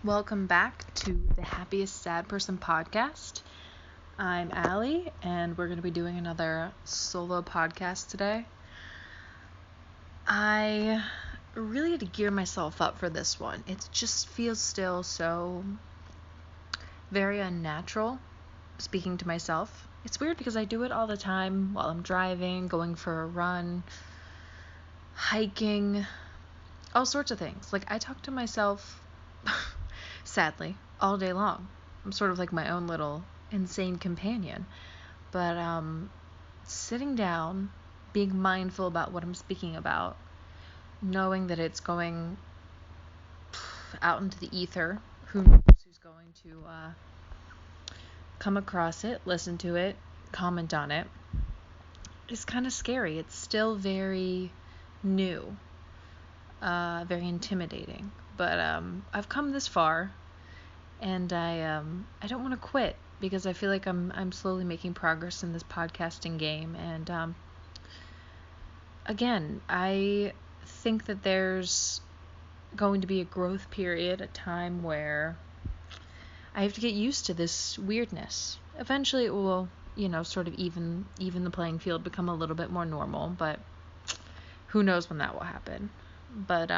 Welcome back to the Happiest Sad Person Podcast. I'm Allie, and we're going to be doing another solo podcast today. I really had to gear myself up for this one. It just feels still so very unnatural speaking to myself. It's weird because I do it all the time while I'm driving, going for a run, hiking, all sorts of things. Like, I talk to myself sadly, all day long. I'm sort of like my own little insane companion. But sitting down, being mindful about what I'm speaking about, knowing that it's going out into the ether, who knows who's going to come across it, listen to it, comment on it, is kind of scary. It's still very new, very intimidating. But I've come this far, and I don't want to quit because I feel like I'm slowly making progress in this podcasting game. And again, I think that there's going to be a growth period, a time where I have to get used to this weirdness. Eventually, it will, sort of even the playing field, become a little bit more normal. But who knows when that will happen? But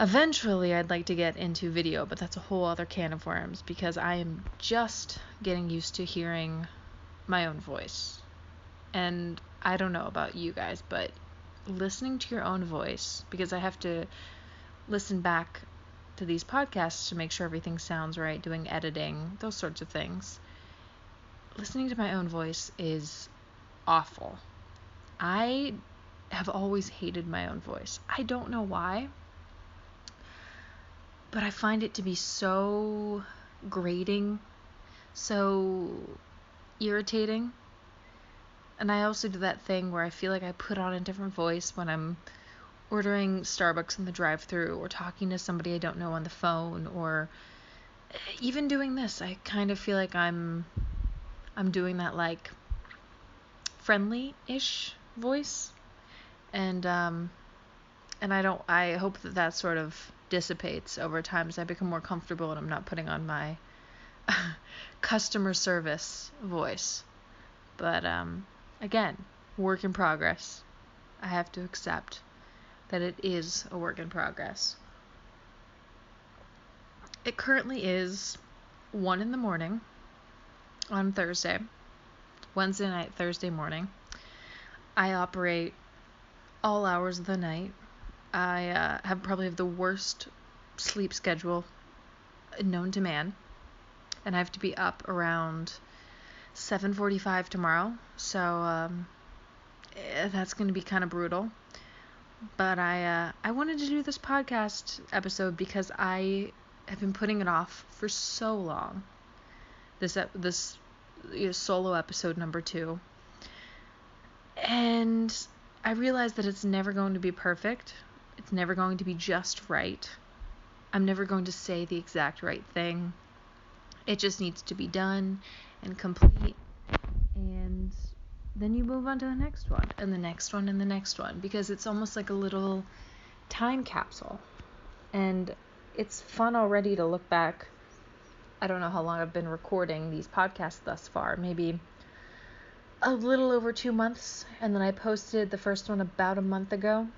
eventually, I'd like to get into video, but that's a whole other can of worms because I am just getting used to hearing my own voice. And I don't know about you guys, but listening to your own voice, because I have to listen back to these podcasts to make sure everything sounds right, doing editing, those sorts of things. Listening to my own voice is awful. I have always hated my own voice. I don't know why. But I find it to be so grating, so irritating. And I also do that thing where I feel like I put on a different voice when I'm ordering Starbucks in the drive-thru or talking to somebody I don't know on the phone, or even doing this. I kind of feel like I'm doing that like friendly-ish voice. And I hope that sort of dissipates over time as I become more comfortable and I'm not putting on my customer service voice. But again, work in progress. I have to accept that it is a work in progress. It currently is 1 a.m. on Thursday, Wednesday night, Thursday morning. I operate all hours of the night. I probably have the worst sleep schedule known to man, and I have to be up around 7:45 tomorrow, so that's going to be kind of brutal. But I wanted to do this podcast episode because I have been putting it off for so long. This solo episode number 2, and I realize that it's never going to be perfect. It's never going to be just right. I'm never going to say the exact right thing. It just needs to be done and complete. And then you move on to the next one, and the next one, and the next one, because it's almost like a little time capsule. And it's fun already to look back. I don't know how long I've been recording these podcasts thus far. Maybe a little over 2 months, and then I posted the first one about a month ago.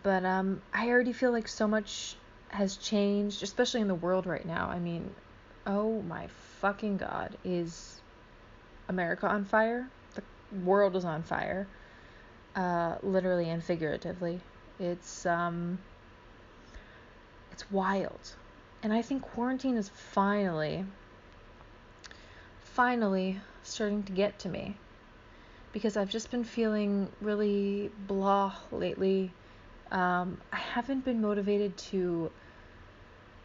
But I already feel like so much has changed, especially in the world right now. I mean, oh my fucking God, is America on fire? The world is on fire, literally and figuratively. It's wild, and I think quarantine is finally starting to get to me, because I've just been feeling really blah lately. I haven't been motivated to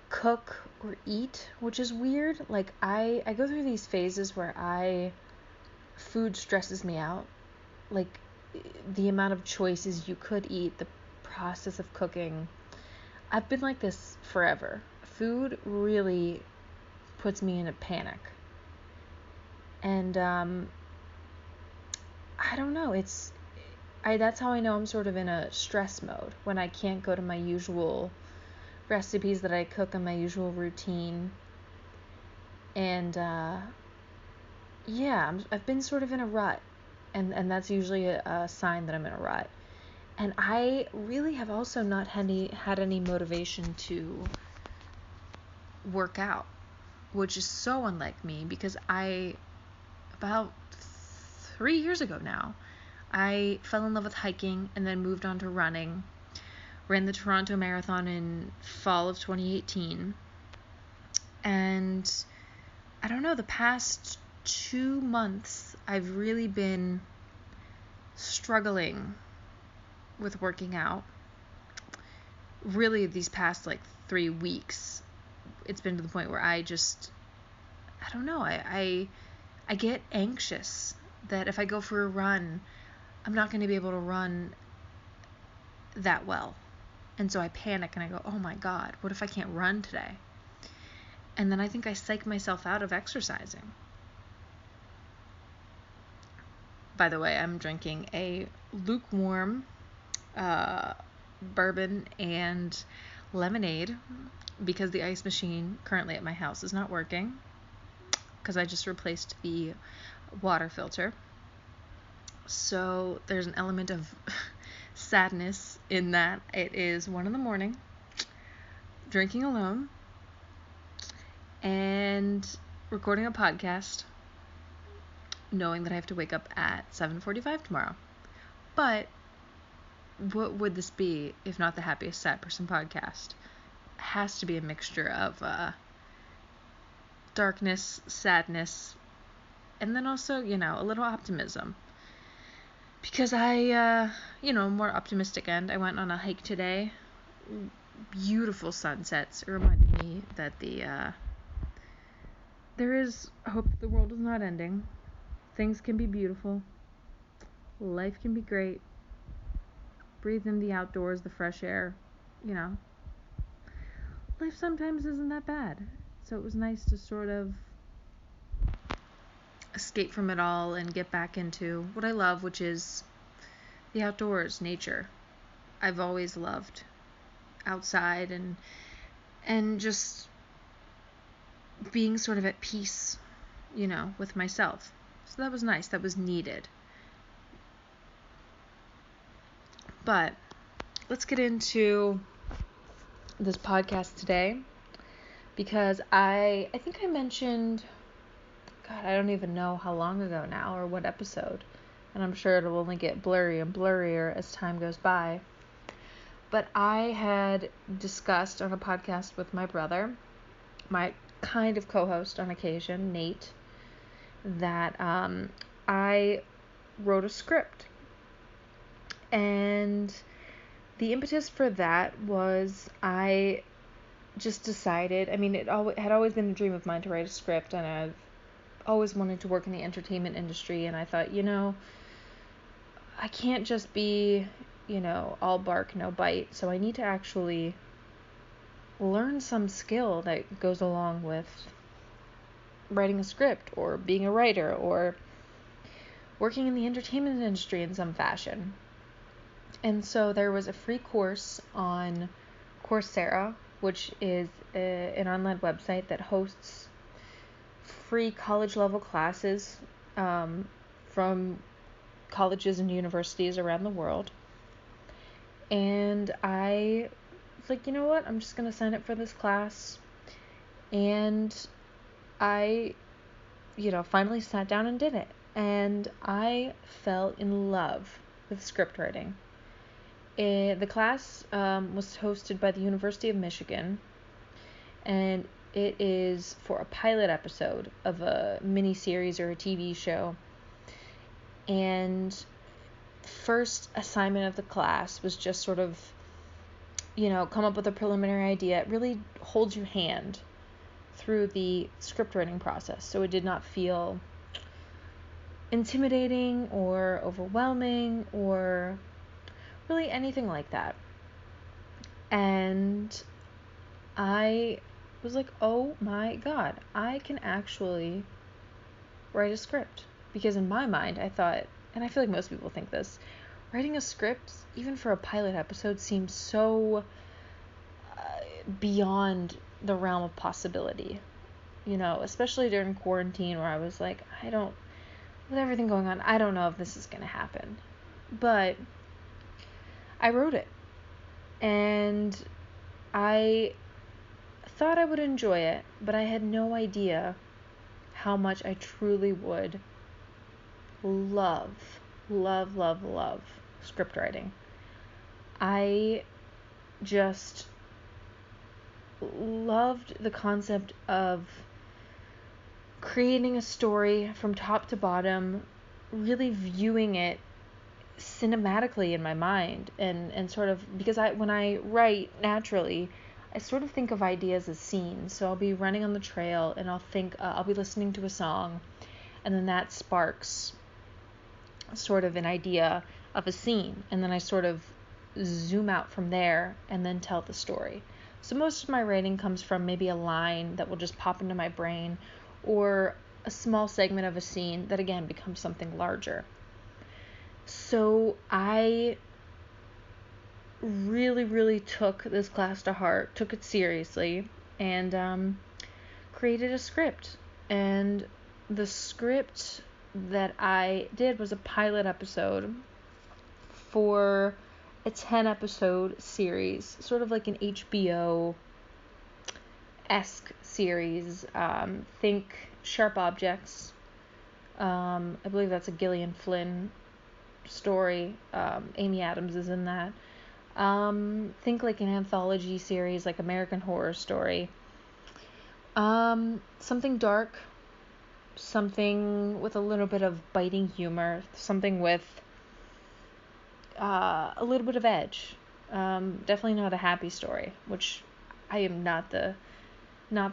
cook or eat, which is weird. Like, I go through these phases where food stresses me out. Like, the amount of choices you could eat, the process of cooking. I've been like this forever. Food really puts me in a panic. And I don't know, that's how I know I'm sort of in a stress mode, when I can't go to my usual recipes that I cook in my usual routine. And, yeah, I've been sort of in a rut. And that's usually a sign that I'm in a rut. And I really have also not had any motivation to work out, which is so unlike me, because about 3 years ago now, I fell in love with hiking and then moved on to running. Ran the Toronto Marathon in fall of 2018. And I don't know, the past 2 months, I've really been struggling with working out. Really, these past 3 weeks, it's been to the point where I don't know, I get anxious that if I go for a run, I'm not going to be able to run that well. And so I panic and I go, oh my God, what if I can't run today? And then I think I psych myself out of exercising. By the way, I'm drinking a lukewarm bourbon and lemonade because the ice machine currently at my house is not working, because I just replaced the water filter. So there's an element of sadness in that it is 1 a.m, drinking alone, and recording a podcast, knowing that I have to wake up at 7:45 tomorrow. But what would this be if not the Happiest Sad Person Podcast? It has to be a mixture of darkness, sadness, and then also, a little optimism. Because more optimistic end. I went on a hike today. Beautiful sunsets. It reminded me that there is hope that the world is not ending. Things can be beautiful. Life can be great. Breathe in the outdoors, the fresh air. Life sometimes isn't that bad. So it was nice to sort of escape from it all and get back into what I love, which is the outdoors, nature. I've always loved outside and just being sort of at peace, with myself. So that was nice. That was needed. But let's get into this podcast today, because I think I mentioned, God, I don't even know how long ago now or what episode, and I'm sure it'll only get blurrier and blurrier as time goes by. But I had discussed on a podcast with my brother, my kind of co-host on occasion, Nate, that I wrote a script. And the impetus for that was I just decided, it had always been a dream of mine to write a script, and I've always wanted to work in the entertainment industry, and I thought, I can't just be, all bark, no bite, so I need to actually learn some skill that goes along with writing a script, or being a writer, or working in the entertainment industry in some fashion. And so there was a free course on Coursera, which is an online website that hosts free college-level classes from colleges and universities around the world. And I was like, you know what? I'm just going to sign up for this class. And I, finally sat down and did it. And I fell in love with script writing. The class was hosted by the University of Michigan, and it is for a pilot episode of a mini-series or a TV show. And first assignment of the class was just sort of, come up with a preliminary idea. It really holds your hand through the script writing process, so it did not feel intimidating or overwhelming or really anything like that. And I was like, oh my God, I can actually write a script. Because in my mind, I thought, and I feel like most people think this, writing a script, even for a pilot episode, seems so beyond the realm of possibility, especially during quarantine where I was like, with everything going on, I don't know if this is going to happen. But I wrote it, and I thought I would enjoy it, but I had no idea how much I truly would love script writing. I just loved the concept of creating a story from top to bottom, really viewing it cinematically in my mind, and sort of, because when I write naturally, I sort of think of ideas as scenes. So I'll be running on the trail and I'll be listening to a song, and then that sparks sort of an idea of a scene, and then I sort of zoom out from there and then tell the story. So most of my writing comes from maybe a line that will just pop into my brain, or a small segment of a scene that again becomes something larger. So I really took this class to heart, took it seriously, and created a script. And the script that I did was a pilot episode for a 10-episode series, sort of like an HBO-esque series. Think Sharp Objects. I believe that's a Gillian Flynn story. Amy Adams is in that. Think like an anthology series, like American Horror Story. Something dark, something with a little bit of biting humor, something with a little bit of edge. Definitely not a happy story, which I am not the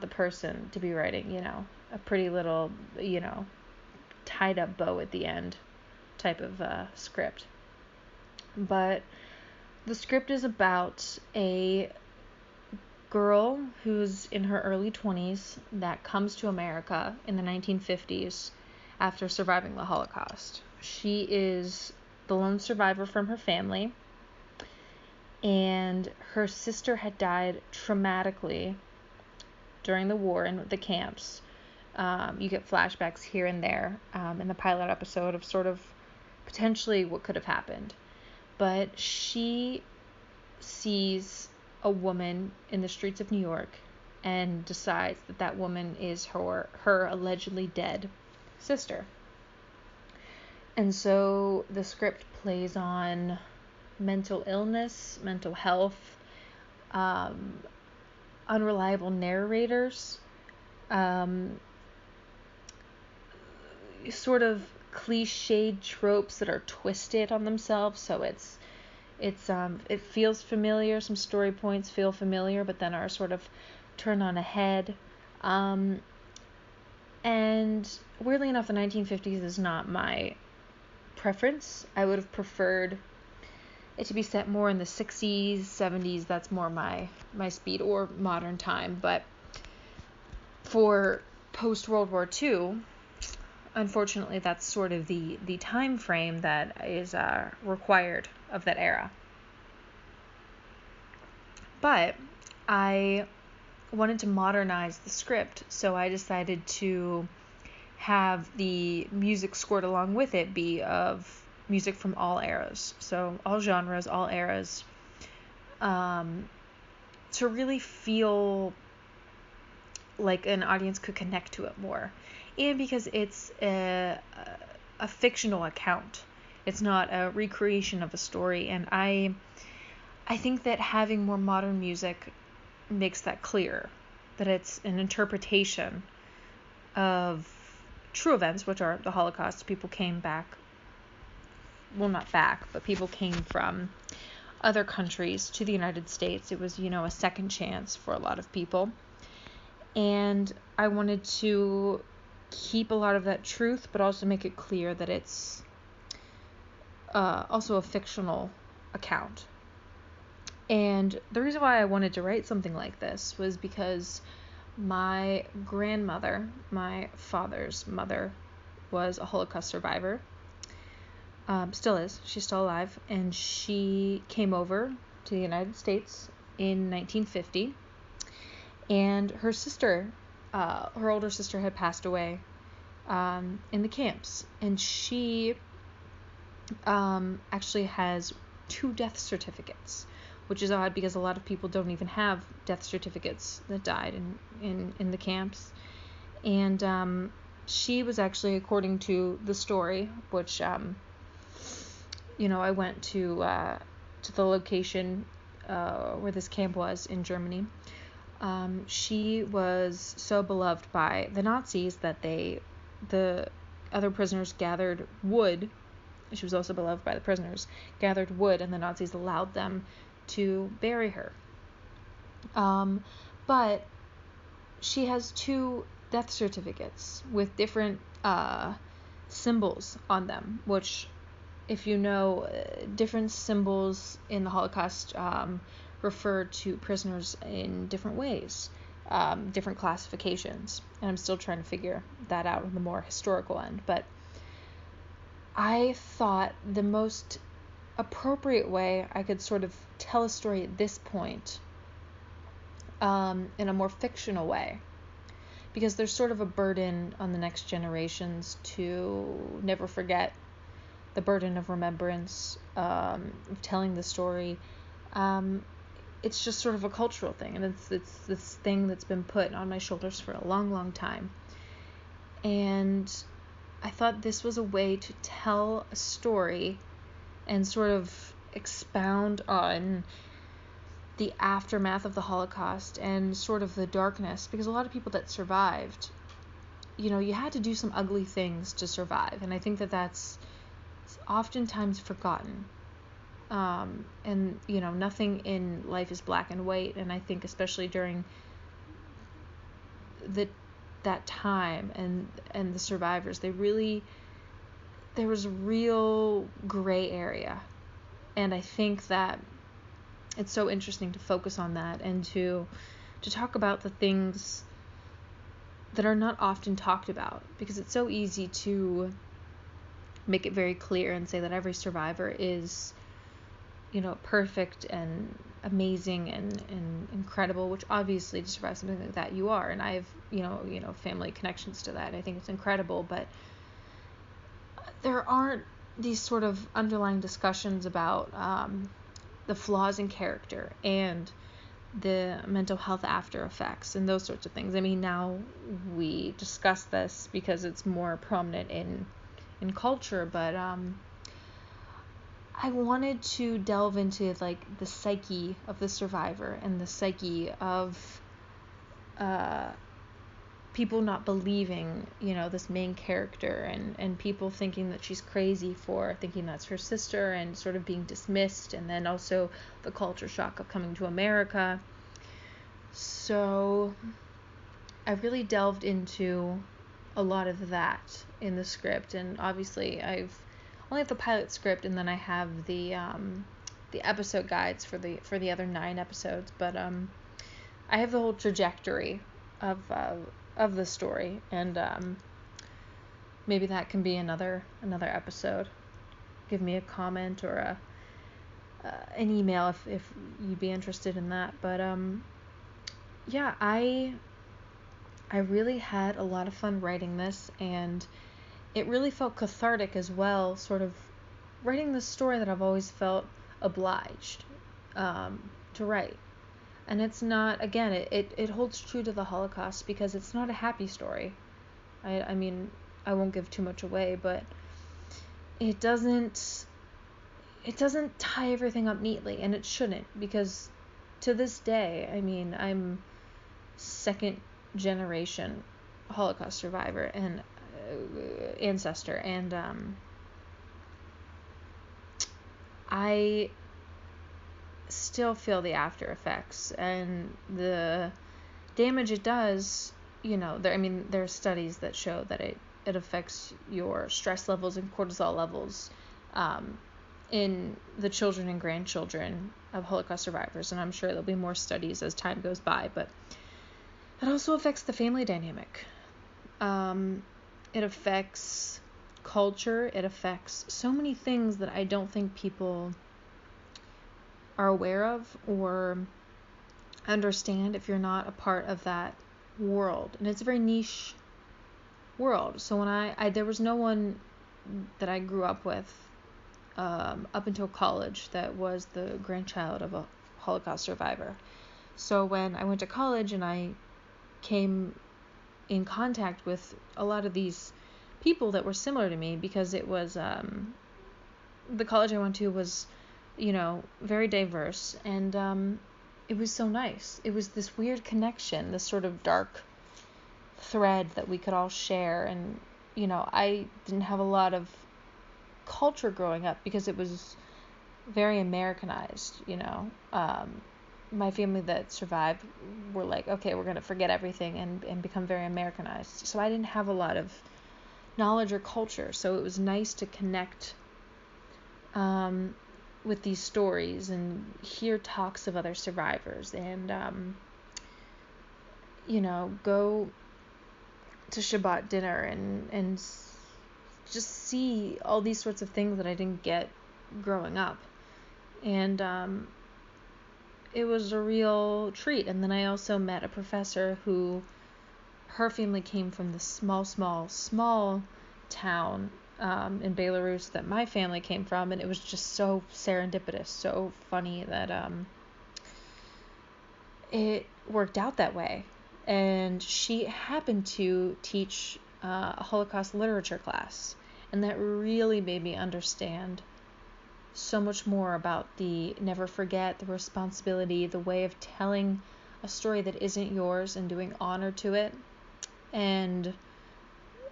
person to be writing, a pretty little, tied up bow at the end type of script. But the script is about a girl who's in her early 20s that comes to America in the 1950s after surviving the Holocaust. She is the lone survivor from her family, and her sister had died traumatically during the war in the camps. You get flashbacks here and there in the pilot episode of sort of potentially what could have happened. But she sees a woman in the streets of New York and decides that woman is her allegedly dead sister. And so the script plays on mental illness, mental health, unreliable narrators, sort of cliched tropes that are twisted on themselves. So it feels familiar. Some story points feel familiar, but then are sort of turned on a head. And weirdly enough, the 1950s is not my preference. I would have preferred it to be set more in the 60s, 70s. That's more my speed, or modern time. But for post-World War II, unfortunately, that's sort of the time frame that is required of that era. But I wanted to modernize the script, so I decided to have the music scored along with it be of music from all eras, so all genres, all eras, to really feel like an audience could connect to it more. And because it's a fictional account, it's not a recreation of a story, and I think that having more modern music makes that clear, that it's an interpretation of true events, which are the Holocaust. People came back, well, not back, but people came from other countries to the United States. It was, a second chance for a lot of people. And I wanted to keep a lot of that truth, but also make it clear that it's also a fictional account. And the reason why I wanted to write something like this was because my grandmother, my father's mother, was a Holocaust survivor. Still is. She's still alive. And she came over to the United States in 1950. And her sister, her older sister, had passed away in the camps, and she actually has 2 death certificates, which is odd because a lot of people don't even have death certificates that died in the camps. And she was actually, according to the story, which I went to the location where this camp was in Germany. She was so beloved by the Nazis that the other prisoners gathered wood. She was also beloved by the prisoners, gathered wood, and the Nazis allowed them to bury her. But she has 2 death certificates with different symbols on them, which, if you know, different symbols in the Holocaust refer to prisoners in different ways, different classifications, and I'm still trying to figure that out on the more historical end. But I thought the most appropriate way I could sort of tell a story at this point, in a more fictional way, because there's sort of a burden on the next generations to never forget the burden of remembrance, of telling the story. It's just sort of a cultural thing, and it's this thing that's been put on my shoulders for a long, long time. And I thought this was a way to tell a story and sort of expound on the aftermath of the Holocaust and sort of the darkness, because a lot of people that survived, you had to do some ugly things to survive, and I think that that's oftentimes forgotten. And nothing in life is black and white, and I think especially during that time and the survivors, there was a real gray area, and I think that it's so interesting to focus on that and to talk about the things that are not often talked about, because it's so easy to make it very clear and say that every survivor is perfect and amazing and incredible, which obviously to survive something like that you are, and I have family connections to that. I think it's incredible, but there aren't these sort of underlying discussions about the flaws in character and the mental health after effects and those sorts of things. I mean, now we discuss this because it's more prominent in culture, but I wanted to delve into like the psyche of the survivor and the psyche of people not believing, this main character, and people thinking that she's crazy for thinking that's her sister and sort of being dismissed, and then also the culture shock of coming to America. So I really delved into a lot of that in the script, and obviously I only have the pilot script, and then I have the episode guides for the other 9 episodes, but I have the whole trajectory of the story, and maybe that can be another episode. Give me a comment or an email if you'd be interested in that. But yeah, I really had a lot of fun writing this, and it really felt cathartic as well, sort of writing the story that I've always felt obliged to write. And it's not, again, it holds true to the Holocaust because it's not a happy story. I mean, I won't give too much away, but it doesn't tie everything up neatly, and it shouldn't, because to this day, I mean, I'm 2nd generation Holocaust survivor and ancestor, and I still feel the after effects and the damage it does. There are studies that show that it affects your stress levels and cortisol levels in the children and grandchildren of Holocaust survivors, and I'm sure there'll be more studies as time goes by, but it also affects the family dynamic. It affects culture. It affects so many things that I don't think people are aware of, or understand if you're not a part of that world. And it's a very niche world. So when I there was no one that I grew up with up until college that was the grandchild of a Holocaust survivor. So when I went to college and I came in contact with a lot of these people that were similar to me, because it was the college I went to was, very diverse, and it was so nice. It was this weird connection, this sort of dark thread that we could all share. And I didn't have a lot of culture growing up because it was very Americanized. My family that survived were like, okay, we're going to forget everything and become very Americanized. So I didn't have a lot of knowledge or culture. So it was nice to connect with these stories and hear talks of other survivors, and go to Shabbat dinner and just see all these sorts of things that I didn't get growing up. And it was a real treat. And then I also met a professor who, her family came from the small town in Belarus that my family came from, and it was just so serendipitous, so funny that it worked out that way. And she happened to teach a Holocaust literature class, and that really made me understand so much more about the never forget, the responsibility, the way of telling a story that isn't yours and doing honor to it. And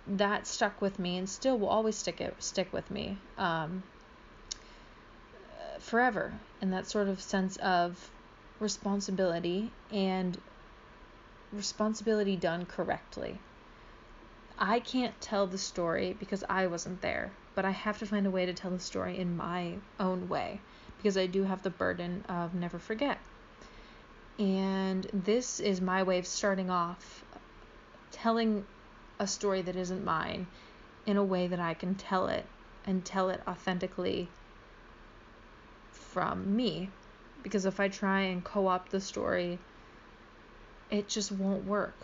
that stuck with me, and still will always stick with me forever. And that sort of sense of responsibility, and responsibility done correctly. I can't tell the story because I wasn't there, but I have to find a way to tell the story in my own way, because I do have the burden of never forget. And this is my way of starting off telling a story that isn't mine in a way that I can tell it, and tell it authentically from me. Because if I try and co-opt the story, it just won't work.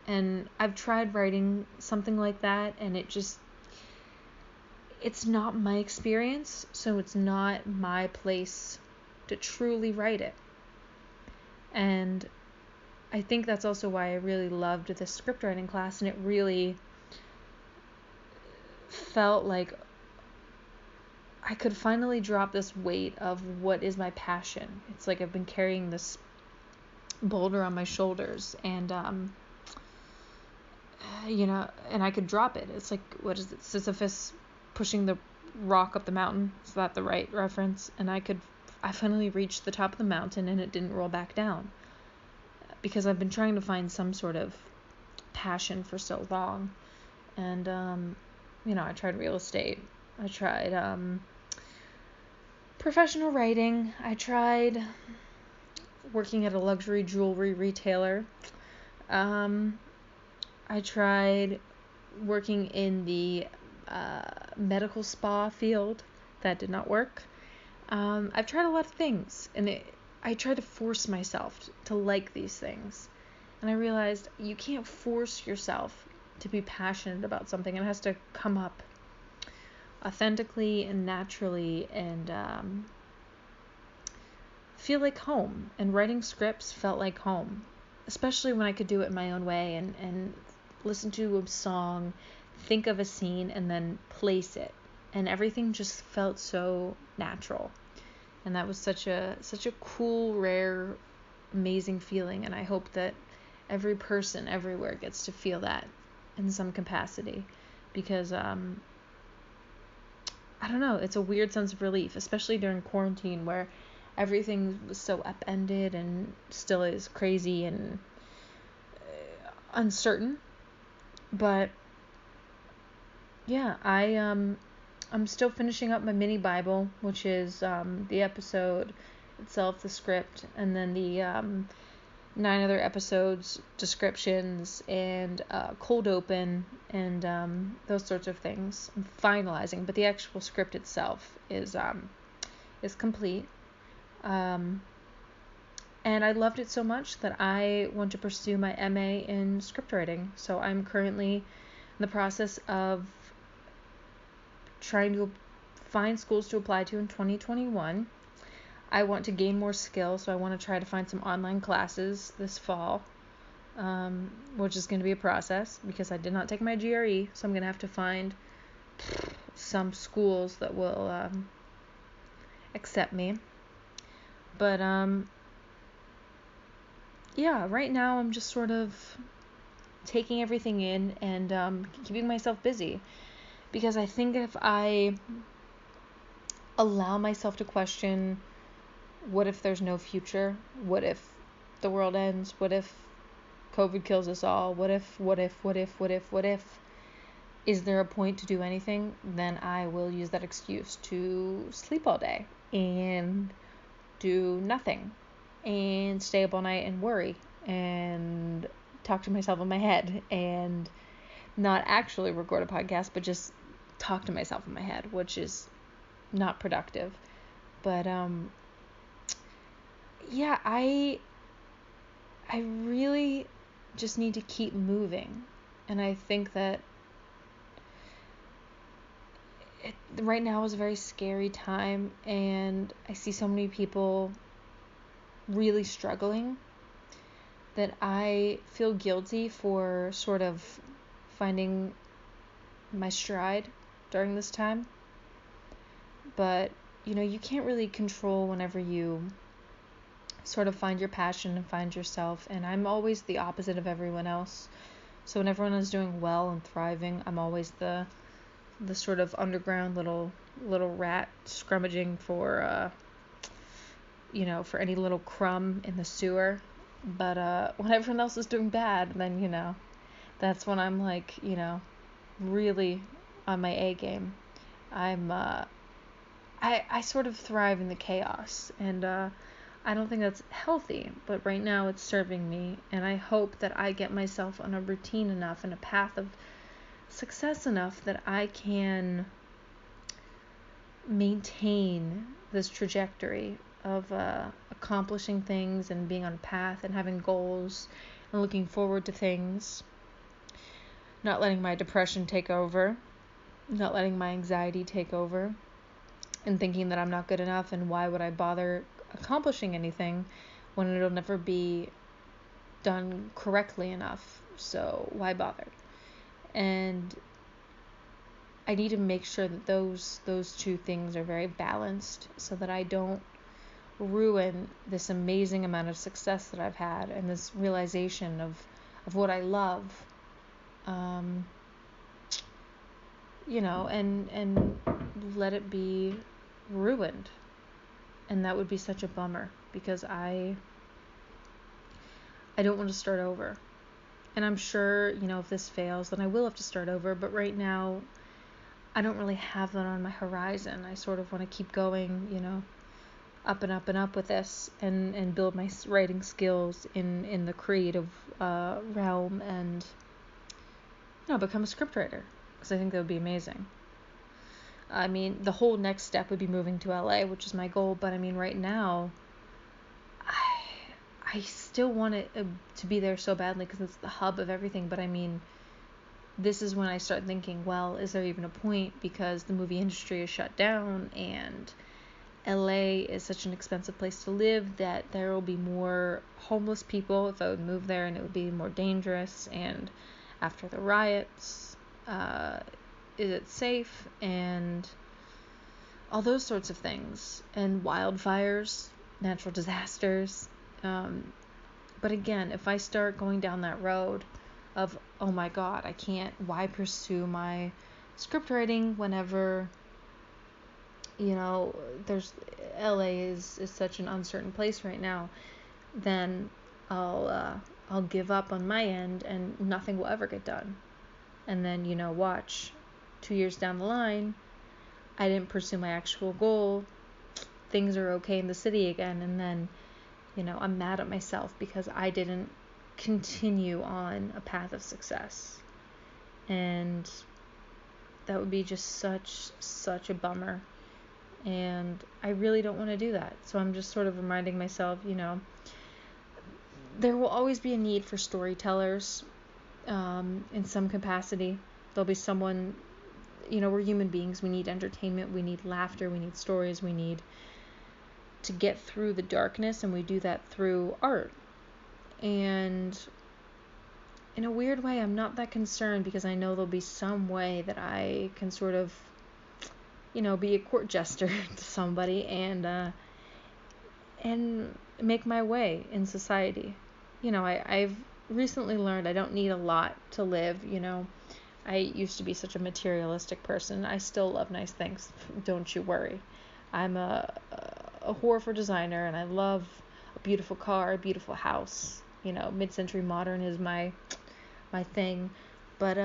And I've tried writing something like that, and it's not my experience, so it's not my place to truly write it. And I think that's also why I really loved the script writing class, and it really felt like I could finally drop this weight of what is my passion. It's like I've been carrying this boulder on my shoulders, and and I could drop it. It's like, what is it, Sisyphus pushing the rock up the mountain? Is that the right reference? And I finally reached the top of the mountain, and it didn't roll back down, because I've been trying to find some sort of passion for so long. And I tried real estate, I tried professional writing, I tried working at a luxury jewelry retailer, I tried working in the medical spa field. That did not work. I've tried a lot of things, and I tried to force myself to like these things. And I realized you can't force yourself to be passionate about something. It has to come up authentically and naturally, and feel like home. And writing scripts felt like home, especially when I could do it my own way, and listen to a song, think of a scene, and then place it. And everything just felt so natural. And that was such a cool, rare, amazing feeling. And I hope that every person everywhere gets to feel that in some capacity, because I don't know, it's a weird sense of relief, especially during quarantine, where everything was so upended and still is crazy and uncertain. But yeah, I'm still finishing up my mini Bible, which is the episode itself, the script, and then the 9 other episodes, descriptions, and cold open, and those sorts of things. I'm finalizing, but the actual script itself is complete. And I loved it so much that I want to pursue my MA in scriptwriting. So I'm currently in the process of trying to find schools to apply to in 2021. I want to gain more skill, so I want to try to find some online classes this fall, which is going to be a process because I did not take my GRE, so I'm going to have to find some schools that will accept me. But yeah, right now I'm just sort of taking everything in and keeping myself busy, because I think if I allow myself to question, what if there's no future? What if the world ends? What if COVID kills us all? What if? Is there a point to do anything? Then I will use that excuse to sleep all day and do nothing and stay up all night and worry and talk to myself in my head and not actually record a podcast, but just talk to myself in my head, which is not productive. But yeah, I really just need to keep moving. And I think that right now is a very scary time, and I see so many people really struggling that I feel guilty for sort of finding my stride during this time. But, you can't really control whenever you sort of find your passion and find yourself. And I'm always the opposite of everyone else. So when everyone is doing well and thriving, I'm always the sort of underground little rat scrummaging for for any little crumb in the sewer. But when everyone else is doing bad, then that's when I'm like, really on my A game. I'm I sort of thrive in the chaos, and I don't think that's healthy, but right now it's serving me, and I hope that I get myself on a routine enough and a path of success enough that I can maintain this trajectory of accomplishing things and being on a path and having goals and looking forward to things, not letting my depression take over, not letting my anxiety take over, and thinking that I'm not good enough and why would I bother accomplishing anything when it'll never be done correctly enough, so why bother? And I need to make sure that those two things are very balanced so that I don't ruin this amazing amount of success that I've had and this realization of what I love, and let it be ruined. And that would be such a bummer, because I don't want to start over. And I'm sure, if this fails, then I will have to start over. But right now, I don't really have that on my horizon. I sort of want to keep going, up and up and up with this and build my writing skills in the creative realm and, become a scriptwriter, because I think that would be amazing. I mean, the whole next step would be moving to LA, which is my goal. But I mean, right now, I still want it to be there so badly because it's the hub of everything. But I mean, this is when I start thinking, well, is there even a point? Because the movie industry is shut down and LA is such an expensive place to live that there will be more homeless people if I would move there, and it would be more dangerous. And after the riots, is it safe? And all those sorts of things. And wildfires, natural disasters. But again, if I start going down that road of, oh my God, I can't, why pursue my script writing whenever, there's, LA is such an uncertain place right now, then I'll give up on my end and nothing will ever get done. And then, watch, 2 years down the line, I didn't pursue my actual goal, things are okay in the city again, and then, I'm mad at myself because I didn't continue on a path of success. And that would be just such a bummer. And I really don't want to do that. So I'm just sort of reminding myself, there will always be a need for storytellers in some capacity. There'll be someone, we're human beings. We need entertainment. We need laughter. We need stories. We need to get through the darkness, and we do that through art. And in a weird way, I'm not that concerned, because I know there'll be some way that I can sort of, be a court jester to somebody and make my way in society. I've recently learned I don't need a lot to live. I used to be such a materialistic person. I still love nice things. Don't you worry. I'm a whore for designer, and I love a beautiful car, a beautiful house. Mid-century modern is my thing. But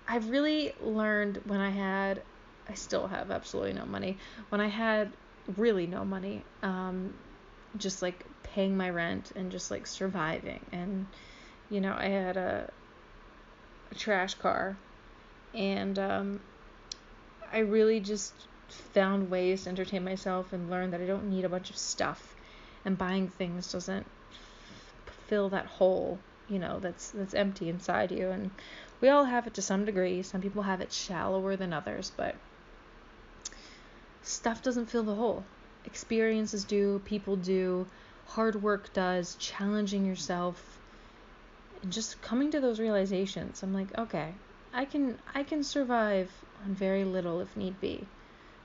I've really learned I still have absolutely no money. When I had really no money, just like paying my rent and just like surviving. And, I had a trash car, and I really just found ways to entertain myself and learn that I don't need a bunch of stuff, and buying things doesn't fill that hole, that's empty inside you. And we all have it to some degree. Some people have it shallower than others, but stuff doesn't fill the hole. Experiences do, people do, hard work does, challenging yourself, and just coming to those realizations. I'm like, okay, I can survive on very little if need be.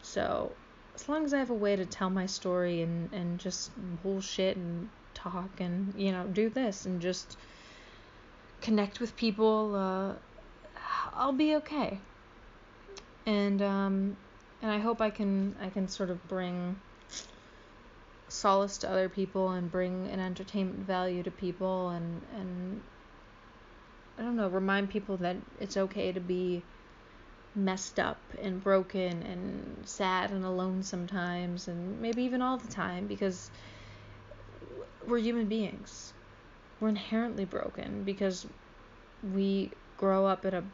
So as long as I have a way to tell my story and just bullshit and talk and, do this and just connect with people, I'll be okay. And I hope I can sort of bring solace to other people and bring an entertainment value to people, and I don't know, remind people that it's okay to be messed up and broken and sad and alone sometimes, and maybe even all the time, because we're human beings. We're inherently broken because we grow up in a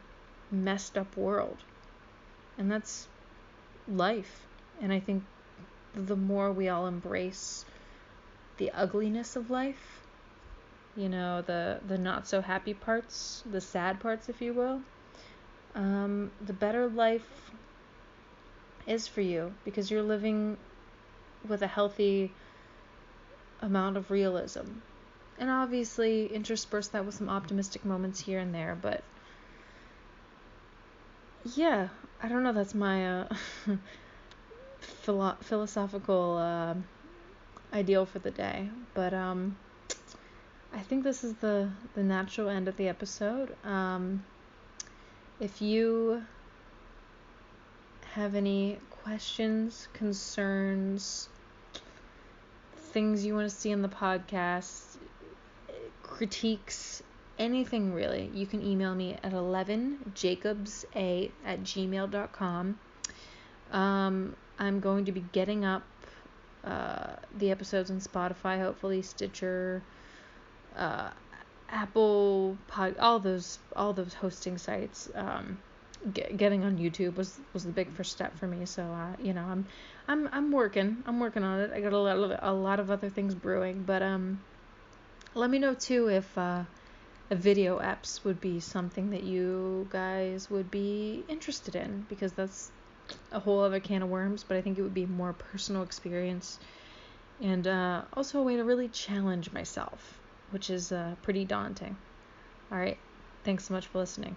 messed up world, and that's life. And I think the more we all embrace the ugliness of life, the not so happy parts, the sad parts, if you will, the better life is for you, because you're living with a healthy amount of realism. And obviously intersperse that with some optimistic moments here and there. But yeah, I don't know, that's my philosophical ideal for the day. But I think this is the natural end of the episode. If you have any questions, concerns, things you want to see in the podcast, critiques, anything really, you can email me at 11jacobsa@gmail.com. I'm going to be getting up the episodes on Spotify, hopefully Stitcher, Apple all those hosting sites. Getting on YouTube was the big first step for me. So I'm working on it. I got a lot of other things brewing, but let me know too if a video apps would be something that you guys would be interested in, because that's a whole other can of worms. But I think it would be more personal experience, and also a way to really challenge myself, which is pretty daunting. All right, thanks so much for listening.